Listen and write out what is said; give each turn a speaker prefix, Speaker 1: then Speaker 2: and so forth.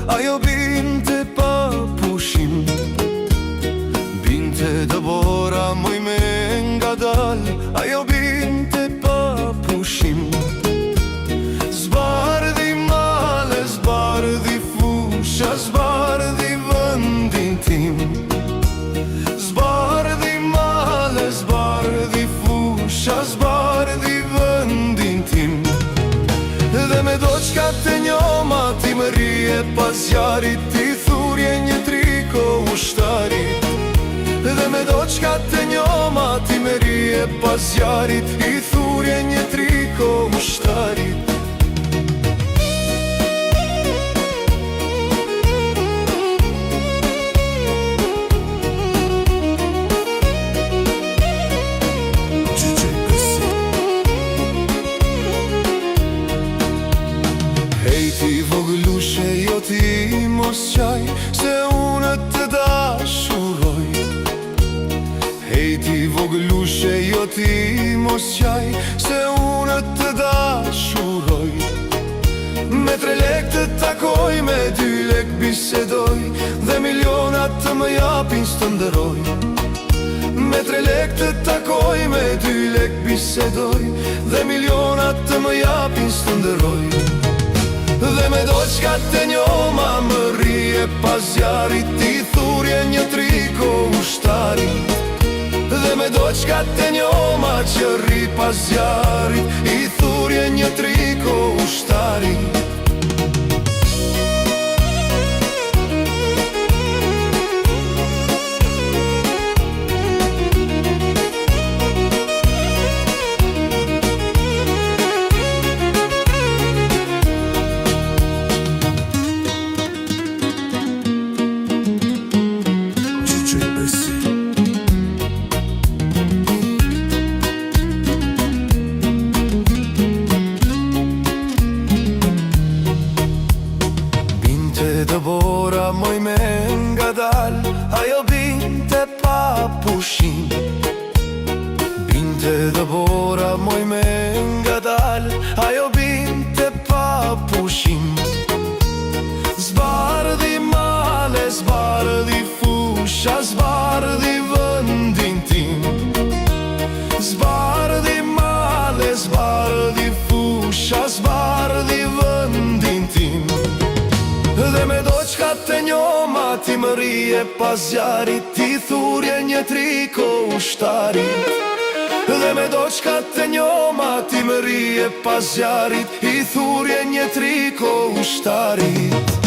Speaker 1: ajo binte pa pushim. Binte Debora moj me ngadal, ajo binte pa pushim. Zbardhi male, zbardhi fusha, zbardhi vëndin tim. Zbardhi male, zbardhi fusha, zbardhi vëndin tim. Dhe me doqka të njoma ti më rije pas jarit, ti thurje një triko ushtarit. Dhe me doqka të njoma ti më rije pas jarit, ti thurje një triko ushtarit. Hej ti voglushe, jo ti mos qaj, se unë të dashuroj. Hej ti voglushe, jo ti mos qaj, se unë të dashuroj. Me 3 lek të takoj, me 2 lek bisedoj, dhe milionat të më japin së të ndëroj. Me 3 lek të takoj, me 2 lek bisedoj, dhe milionat të më japin së të ndëroj. Dhe me doqka të njoma më rije pas jarit, ti thurje një triko ushtarit. Dhe me doqka të njoma që ri pas jarit, i thurje një triko ushtarit. Debora moj me ngadal, ajo binte pa pushim. Binte Debora moj me ngadal, ajo binte pa pushim. Zbardhi male, zbardhi fusha, zbardhi vëndin tim. Zbardhi male, zbardhi fusha, zbardhi vëndin tim. Dhe me doqka të njoma ti më rije pas jarit, ti thurje një triko ushtarit. Dhe me doqka të njoma ti më rije pas jarit, i thurje një triko ushtarit.